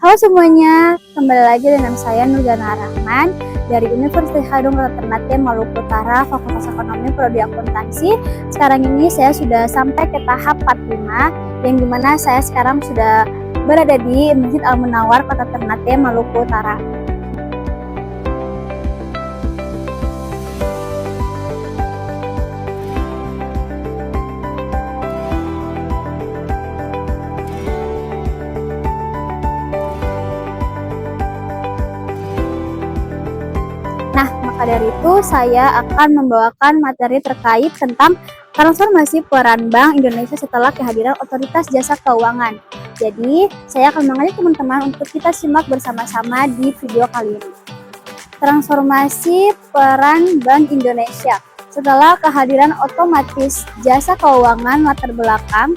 Halo semuanya, kembali lagi dengan saya Nurjana Rahman dari Universitas Hadung Kota Ternate Maluku Utara, Fakultas Ekonomi Prodi Akuntansi. Sekarang ini saya sudah sampai ke tahap 45, yang dimana saya sekarang sudah berada di Masjid Al-Munawwar Kota Ternate Maluku Utara. Nah, maka dari itu saya akan membawakan materi terkait tentang transformasi peran Bank Indonesia setelah kehadiran Otoritas Jasa Keuangan. Jadi, saya akan mengajak teman-teman untuk kita simak bersama-sama di video kali ini. Transformasi peran Bank Indonesia setelah kehadiran Otoritas Jasa Keuangan. Latar belakang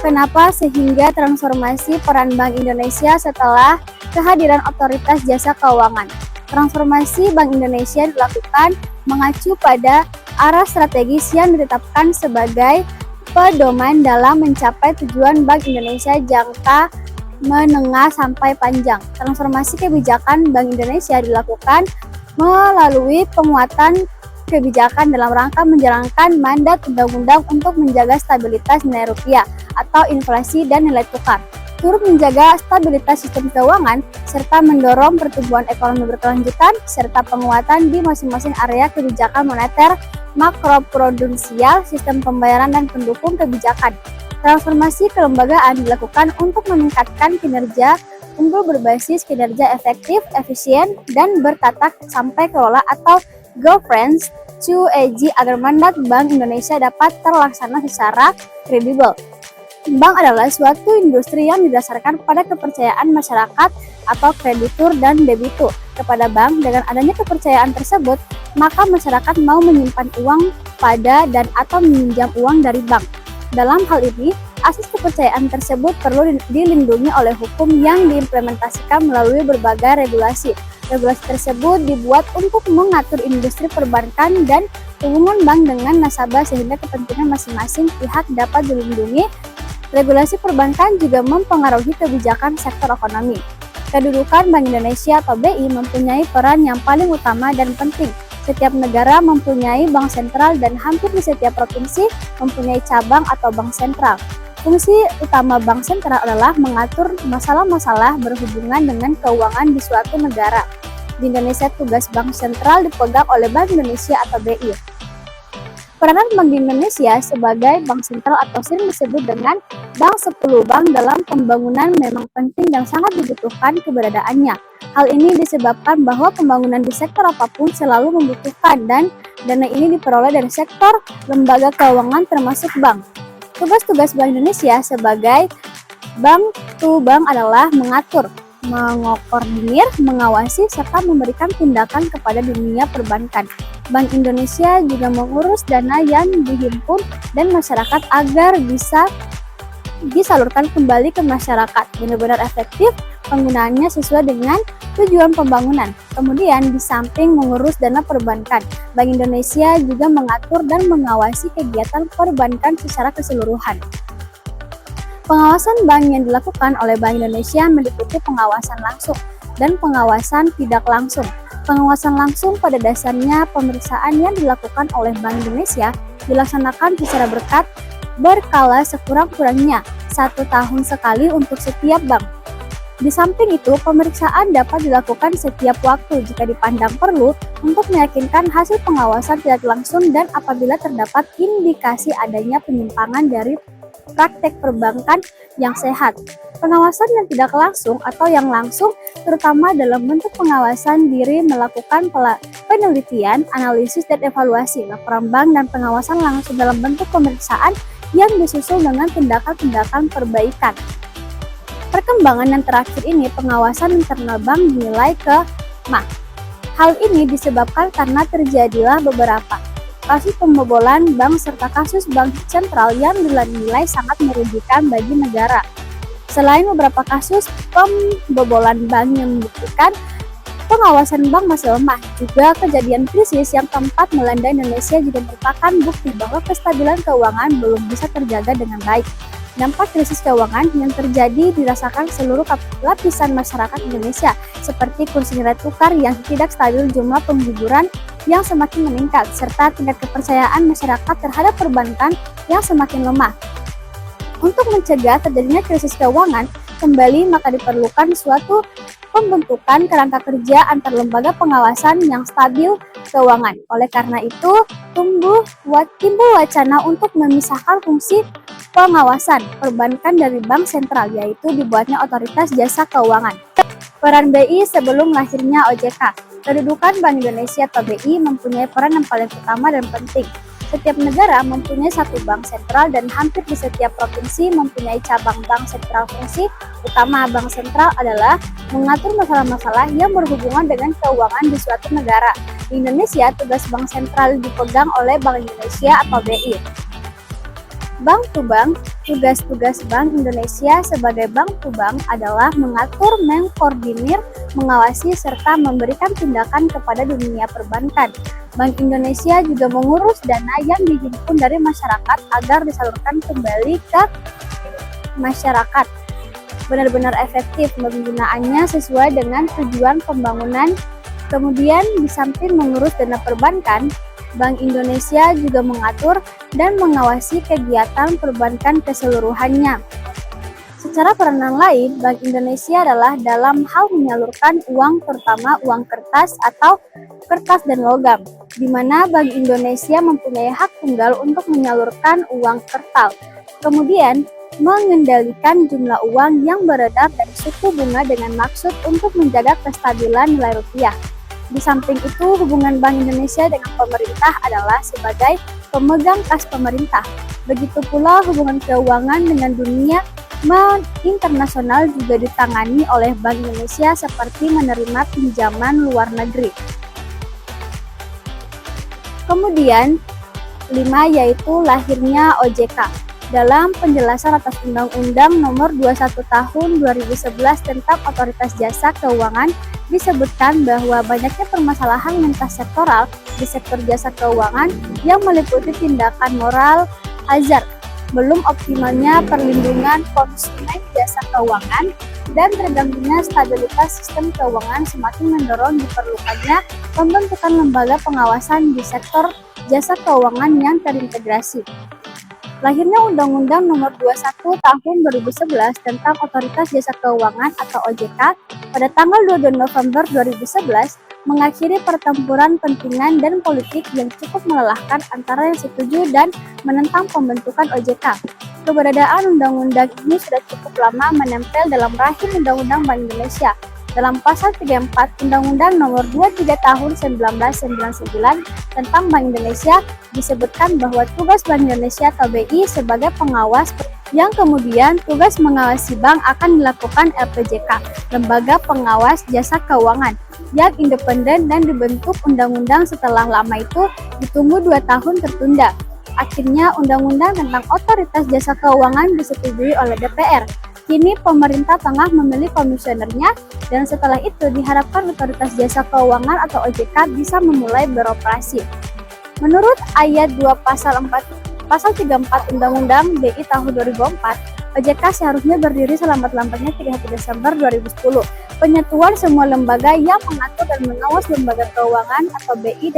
kenapa sehingga transformasi peran Bank Indonesia setelah kehadiran Otoritas Jasa Keuangan. Transformasi Bank Indonesia dilakukan mengacu pada arah strategis yang ditetapkan sebagai pedoman dalam mencapai tujuan Bank Indonesia jangka menengah sampai panjang. Transformasi kebijakan Bank Indonesia dilakukan melalui penguatan kebijakan dalam rangka menjalankan mandat undang-undang untuk menjaga stabilitas nilai rupiah atau inflasi dan nilai tukar, turut menjaga stabilitas sistem keuangan, serta mendorong pertumbuhan ekonomi berkelanjutan, serta penguatan di masing-masing area kebijakan moneter, makroprudensial, sistem pembayaran, dan pendukung kebijakan. Transformasi kelembagaan dilakukan untuk meningkatkan kinerja unggul berbasis kinerja efektif, efisien, dan bertata sampai kelola atau governance to EG agar mandat Bank Indonesia dapat terlaksana secara kredibel. Bank adalah suatu industri yang didasarkan pada kepercayaan masyarakat atau kreditur dan debitur kepada bank. Dengan adanya kepercayaan tersebut, maka masyarakat mau menyimpan uang pada dan atau meminjam uang dari bank. Dalam hal ini, asas kepercayaan tersebut perlu dilindungi oleh hukum yang diimplementasikan melalui berbagai regulasi. Regulasi tersebut dibuat untuk mengatur industri perbankan dan hubungan bank dengan nasabah sehingga kepentingan masing-masing pihak dapat dilindungi. Regulasi perbankan juga mempengaruhi kebijakan sektor ekonomi. Kedudukan Bank Indonesia atau BI mempunyai peran yang paling utama dan penting. Setiap negara mempunyai bank sentral dan hampir di setiap provinsi mempunyai cabang atau bank sentral. Fungsi utama bank sentral adalah mengatur masalah-masalah berhubungan dengan keuangan di suatu negara. Di Indonesia, tugas bank sentral dipegang oleh Bank Indonesia atau BI. Peranan Bank Indonesia sebagai bank sentral atau sering disebut dengan Bank 10 Bank dalam pembangunan memang penting dan sangat dibutuhkan keberadaannya. Hal ini disebabkan bahwa pembangunan di sektor apapun selalu membutuhkan dan dana ini diperoleh dari sektor lembaga keuangan termasuk bank. Tugas-tugas Bank Indonesia sebagai bank to bank adalah mengatur, mengoordinir, mengawasi, serta memberikan tindakan kepada dunia perbankan. Bank Indonesia juga mengurus dana yang dihimpun dan masyarakat agar bisa disalurkan kembali ke masyarakat. Benar-benar efektif penggunaannya sesuai dengan tujuan pembangunan. Kemudian di samping mengurus dana perbankan, Bank Indonesia juga mengatur dan mengawasi kegiatan perbankan secara keseluruhan. Pengawasan bank yang dilakukan oleh Bank Indonesia meliputi pengawasan langsung dan pengawasan tidak langsung. Pengawasan langsung pada dasarnya pemeriksaan yang dilakukan oleh Bank Indonesia dilaksanakan secara berkala sekurang-kurangnya 1 tahun sekali untuk setiap bank. Di samping itu, pemeriksaan dapat dilakukan setiap waktu jika dipandang perlu untuk meyakinkan hasil pengawasan tidak langsung dan apabila terdapat indikasi adanya penyimpangan dari praktek perbankan yang sehat. Pengawasan yang tidak langsung atau yang langsung terutama dalam bentuk pengawasan diri melakukan penelitian, analisis, dan evaluasi. Laporan bank dan pengawasan langsung dalam bentuk pemeriksaan yang disusul dengan tindakan-tindakan perbaikan. Perkembangan yang terakhir ini pengawasan internal bank dinilai lemah. Hal ini disebabkan karena terjadilah beberapa kasus pembobolan bank serta kasus bank sentral yang dinilai sangat merugikan bagi negara. Selain beberapa kasus pembobolan bank yang membuktikan pengawasan bank masih lemah, juga kejadian krisis yang keempat melanda Indonesia juga merupakan bukti bahwa kestabilan keuangan belum bisa terjaga dengan baik. Dampak krisis keuangan yang terjadi dirasakan seluruh lapisan masyarakat Indonesia, seperti kursi nilai tukar yang tidak stabil, jumlah pengguguran yang semakin meningkat, serta tingkat kepercayaan masyarakat terhadap perbankan yang semakin lemah. Untuk mencegah terjadinya krisis keuangan kembali, maka diperlukan suatu pembentukan kerangka kerja antar lembaga pengawasan yang stabil keuangan. Oleh karena itu, timbul wacana untuk memisahkan fungsi pengawasan perbankan dari bank sentral, yaitu dibuatnya otoritas jasa keuangan. Peran BI sebelum lahirnya OJK. Kedudukan Bank Indonesia atau BI mempunyai peran yang paling utama dan penting. Setiap negara mempunyai satu bank sentral dan hampir di setiap provinsi mempunyai cabang bank sentral. Fungsi utama bank sentral adalah mengatur masalah-masalah yang berhubungan dengan keuangan di suatu negara. Di Indonesia, tugas bank sentral dipegang oleh Bank Indonesia atau BI. Bank to Bank. Tugas-tugas Bank Indonesia sebagai bank to bank adalah mengatur, mengkoordinir, mengawasi, serta memberikan tindakan kepada dunia perbankan. Bank Indonesia juga mengurus dana yang dihimpun dari masyarakat agar disalurkan kembali ke masyarakat. Benar-benar efektif penggunaannya sesuai dengan tujuan pembangunan. Kemudian, di samping mengurus dana perbankan, Bank Indonesia juga mengatur dan mengawasi kegiatan perbankan keseluruhannya. Secara peranan lain, Bank Indonesia adalah dalam hal menyalurkan uang, terutama uang kertas atau kertas dan logam, di mana Bank Indonesia mempunyai hak tunggal untuk menyalurkan uang kertas. Kemudian, mengendalikan jumlah uang yang beredar dan suku bunga dengan maksud untuk menjaga kestabilan nilai rupiah. Di samping itu, hubungan Bank Indonesia dengan pemerintah adalah sebagai pemegang kas pemerintah. Begitu pula hubungan keuangan dengan dunia internasional juga ditangani oleh Bank Indonesia seperti menerima pinjaman luar negeri. Kemudian, 5 yaitu lahirnya OJK. Dalam penjelasan atas Undang-Undang Nomor 21 Tahun 2011 tentang Otoritas Jasa Keuangan, disebutkan bahwa banyaknya permasalahan lintas sektoral di sektor jasa keuangan yang meliputi tindakan moral hazard, belum optimalnya perlindungan konsumen jasa keuangan, dan terganggunya stabilitas sistem keuangan semakin mendorong diperlukannya pembentukan lembaga pengawasan di sektor jasa keuangan yang terintegrasi. Lahirnya Undang-Undang Nomor 21 Tahun 2011 tentang Otoritas Jasa Keuangan atau OJK pada tanggal 22 November 2011 mengakhiri pertempuran pentingan dan politik yang cukup melelahkan antara yang setuju dan menentang pembentukan OJK. Keberadaan undang-undang ini sudah cukup lama menempel dalam rahim Undang-Undang Bank Indonesia. Dalam pasal 34 Undang-Undang Nomor 23 Tahun 1999 tentang Bank Indonesia disebutkan bahwa tugas Bank Indonesia atau BI sebagai pengawas yang kemudian tugas mengawasi bank akan dilakukan LPJK, Lembaga Pengawas Jasa Keuangan, yang independen dan dibentuk undang-undang setelah lama itu ditunggu 2 tahun tertunda. Akhirnya Undang-Undang tentang Otoritas Jasa Keuangan disetujui oleh DPR. Kini pemerintah tengah memilih komisionernya dan setelah itu diharapkan Otoritas Jasa Keuangan atau OJK bisa memulai beroperasi. Menurut ayat 2 pasal 34 Undang-Undang BI tahun 2004, OJK seharusnya berdiri selambat-lambatnya 31 Desember 2010. Penyatuan semua lembaga yang mengatur dan mengawas lembaga keuangan atau BI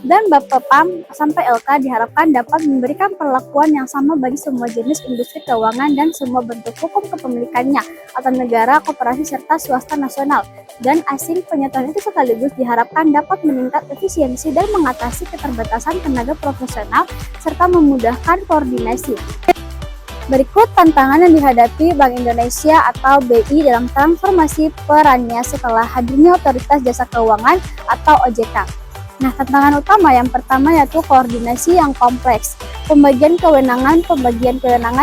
dan Bapepam sampai LK diharapkan dapat memberikan perlakuan yang sama bagi semua jenis industri keuangan dan semua bentuk hukum kepemilikannya atau negara, koperasi, serta swasta nasional dan asing. Penyatuan itu sekaligus diharapkan dapat meningkat efisiensi dan mengatasi keterbatasan tenaga profesional serta memudahkan koordinasi. Berikut tantangan yang dihadapi Bank Indonesia atau BI dalam transformasi perannya setelah hadirnya Otoritas Jasa Keuangan atau OJK. Nah, tantangan utama yang pertama yaitu koordinasi yang kompleks. Pembagian kewenangan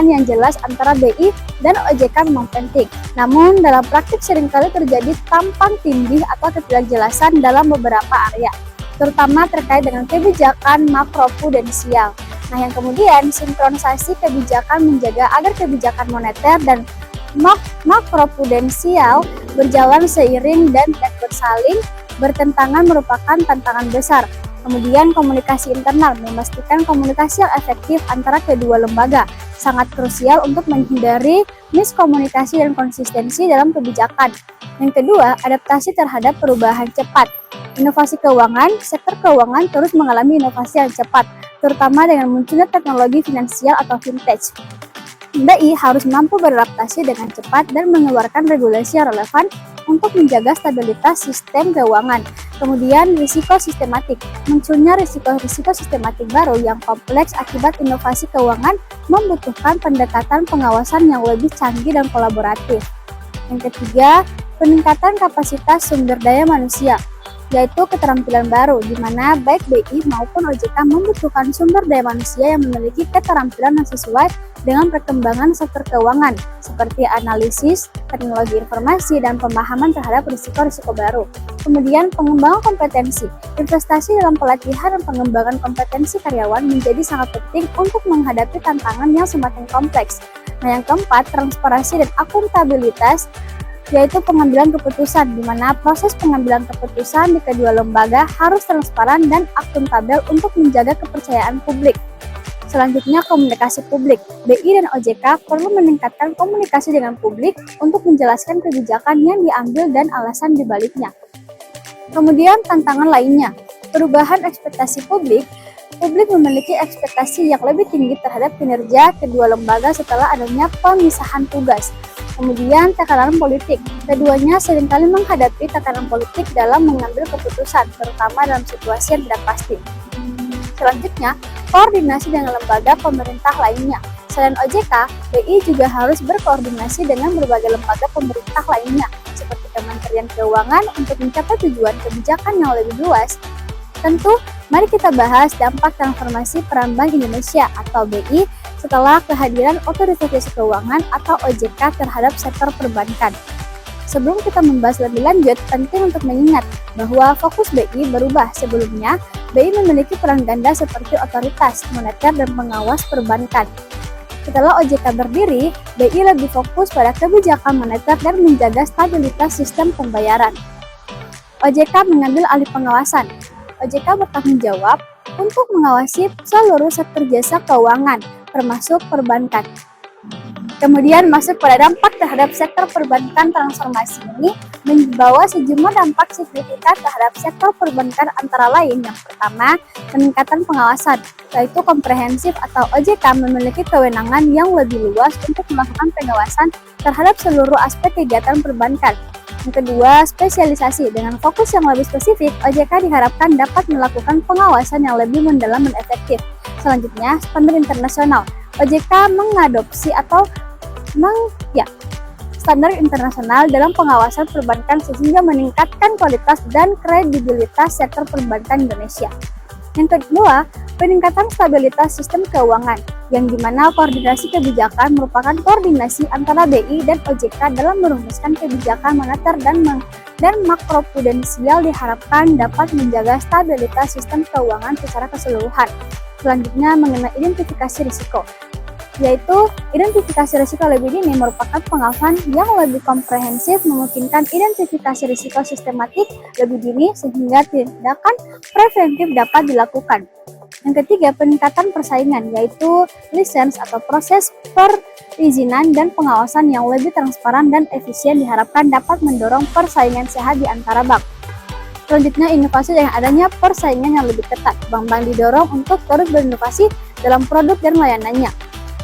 yang jelas antara BI dan OJK memang penting. Namun, dalam praktik seringkali terjadi tampang tindih atau ketidakjelasan dalam beberapa area, terutama terkait dengan kebijakan makroprudensial. Nah, yang kemudian sinkronisasi kebijakan menjaga agar kebijakan moneter dan makroprudensial berjalan seiring dan tidak bersaling bertentangan merupakan tantangan besar. Kemudian komunikasi internal, memastikan komunikasi yang efektif antara kedua lembaga, sangat krusial untuk menghindari miskomunikasi dan konsistensi dalam kebijakan. Yang kedua, adaptasi terhadap perubahan cepat. Inovasi keuangan, sektor keuangan terus mengalami inovasi yang cepat, terutama dengan munculnya teknologi finansial atau fintech. BI harus mampu beradaptasi dengan cepat dan mengeluarkan regulasi yang relevan untuk menjaga stabilitas sistem keuangan. Kemudian risiko sistematik. Munculnya risiko-risiko sistematik baru yang kompleks akibat inovasi keuangan membutuhkan pendekatan pengawasan yang lebih canggih dan kolaboratif. Yang ketiga, peningkatan kapasitas sumber daya manusia, yaitu keterampilan baru, di mana baik BI maupun OJK membutuhkan sumber daya manusia yang memiliki keterampilan yang sesuai dengan perkembangan sektor keuangan, seperti analisis, teknologi informasi, dan pemahaman terhadap risiko-risiko baru. Kemudian pengembangan kompetensi. Investasi dalam pelatihan dan pengembangan kompetensi karyawan menjadi sangat penting untuk menghadapi tantangan yang semakin kompleks. Nah, yang keempat, transparansi dan akuntabilitas, yaitu pengambilan keputusan, di mana proses pengambilan keputusan di kedua lembaga harus transparan dan akuntabel untuk menjaga kepercayaan publik. Selanjutnya, komunikasi publik. BI dan OJK perlu meningkatkan komunikasi dengan publik untuk menjelaskan kebijakan yang diambil dan alasan dibaliknya. Kemudian, tantangan lainnya. Perubahan ekspektasi publik. Publik memiliki ekspektasi yang lebih tinggi terhadap kinerja kedua lembaga setelah adanya pemisahan tugas. Kemudian, tekanan politik. Keduanya seringkali menghadapi tekanan politik dalam mengambil keputusan, terutama dalam situasi yang tidak pasti. Selanjutnya, koordinasi dengan lembaga pemerintah lainnya. Selain OJK, BI juga harus berkoordinasi dengan berbagai lembaga pemerintah lainnya, seperti Kementerian Keuangan untuk mencapai tujuan kebijakan yang lebih luas. Tentu, mari kita bahas dampak transformasi peran Bank Indonesia atau BI setelah kehadiran Otoritas Jasa Keuangan atau OJK terhadap sektor perbankan. Sebelum kita membahas lebih lanjut, penting untuk mengingat bahwa fokus BI berubah. Sebelumnya, BI memiliki peran ganda seperti otoritas, moneter, dan pengawas perbankan. Setelah OJK berdiri, BI lebih fokus pada kebijakan moneter dan menjaga stabilitas sistem pembayaran. OJK mengambil alih pengawasan. OJK bertanggung jawab untuk mengawasi seluruh sektor jasa keuangan, termasuk perbankan. Kemudian masuk pada dampak terhadap sektor perbankan. Transformasi ini membawa sejumlah dampak signifikan terhadap sektor perbankan, antara lain yang pertama, peningkatan pengawasan, yaitu komprehensif atau OJK memiliki kewenangan yang lebih luas untuk melakukan pengawasan terhadap seluruh aspek kegiatan perbankan. Yang kedua, spesialisasi. Dengan fokus yang lebih spesifik, OJK diharapkan dapat melakukan pengawasan yang lebih mendalam dan efektif. Selanjutnya, standar internasional. OJK mengadopsi atau standar internasional dalam pengawasan perbankan sehingga meningkatkan kualitas dan kredibilitas sektor perbankan Indonesia. Yang kedua, peningkatan stabilitas sistem keuangan, yang dimana koordinasi kebijakan merupakan koordinasi antara BI dan OJK dalam merumuskan kebijakan moneter dan makroprudensial diharapkan dapat menjaga stabilitas sistem keuangan secara keseluruhan. Selanjutnya, mengenai identifikasi risiko, yaitu identifikasi risiko lebih dini merupakan pengawasan yang lebih komprehensif, memungkinkan identifikasi risiko sistematik lebih dini sehingga tindakan preventif dapat dilakukan. Yang ketiga, peningkatan persaingan, yaitu lisensi atau proses perizinan dan pengawasan yang lebih transparan dan efisien diharapkan dapat mendorong persaingan sehat di antara bank. Selanjutnya, inovasi dengan adanya persaingan yang lebih ketat. Bank-bank didorong untuk terus berinovasi dalam produk dan layanannya.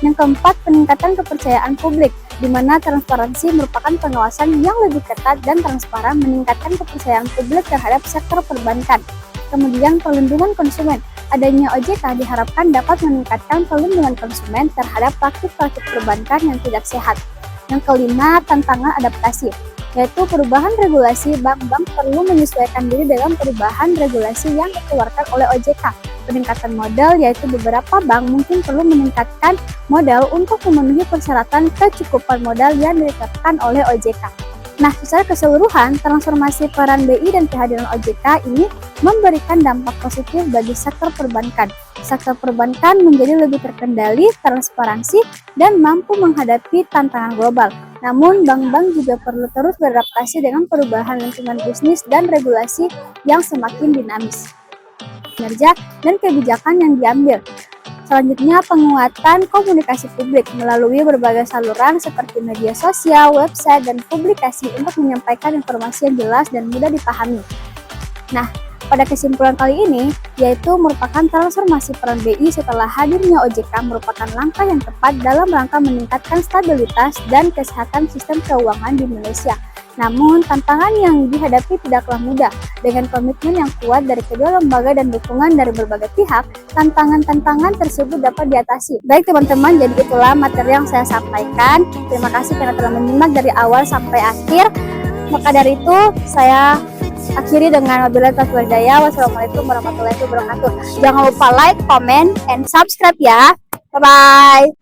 Yang keempat, peningkatan kepercayaan publik, di mana transparansi merupakan pengawasan yang lebih ketat dan transparan meningkatkan kepercayaan publik terhadap sektor perbankan. Kemudian, perlindungan konsumen. Adanya OJK diharapkan dapat meningkatkan perlindungan konsumen terhadap praktik-praktik perbankan yang tidak sehat. Yang kelima, tantangan adaptasi, yaitu perubahan regulasi. Bank-bank perlu menyesuaikan diri dengan perubahan regulasi yang dikeluarkan oleh OJK. Peningkatan modal, yaitu beberapa bank mungkin perlu meningkatkan modal untuk memenuhi persyaratan kecukupan modal yang ditetapkan oleh OJK. Nah, secara keseluruhan, transformasi peran BI dan kehadiran OJK ini memberikan dampak positif bagi sektor perbankan. Sektor perbankan menjadi lebih terkendali, transparansi, dan mampu menghadapi tantangan global. Namun, bank-bank juga perlu terus beradaptasi dengan perubahan lingkungan bisnis dan regulasi yang semakin dinamis. kinerja dan kebijakan yang diambil. Selanjutnya, penguatan komunikasi publik melalui berbagai saluran seperti media sosial, website, dan publikasi untuk menyampaikan informasi yang jelas dan mudah dipahami. Nah, pada kesimpulan kali ini, yaitu merupakan transformasi peran BI setelah hadirnya OJK merupakan langkah yang tepat dalam rangka meningkatkan stabilitas dan kesehatan sistem keuangan di Indonesia. Namun, tantangan yang dihadapi tidaklah mudah. Dengan komitmen yang kuat dari kedua lembaga dan dukungan dari berbagai pihak, tantangan-tantangan tersebut dapat diatasi. Baik teman-teman, jadi itulah materi yang saya sampaikan. Terima kasih karena telah menyimak dari awal sampai akhir. Maka dari itu, saya akhiri dengan wabillahi taufiq wal hidayah. Wassalamualaikum warahmatullahi wabarakatuh. Jangan lupa like, comment, and subscribe ya. Bye-bye.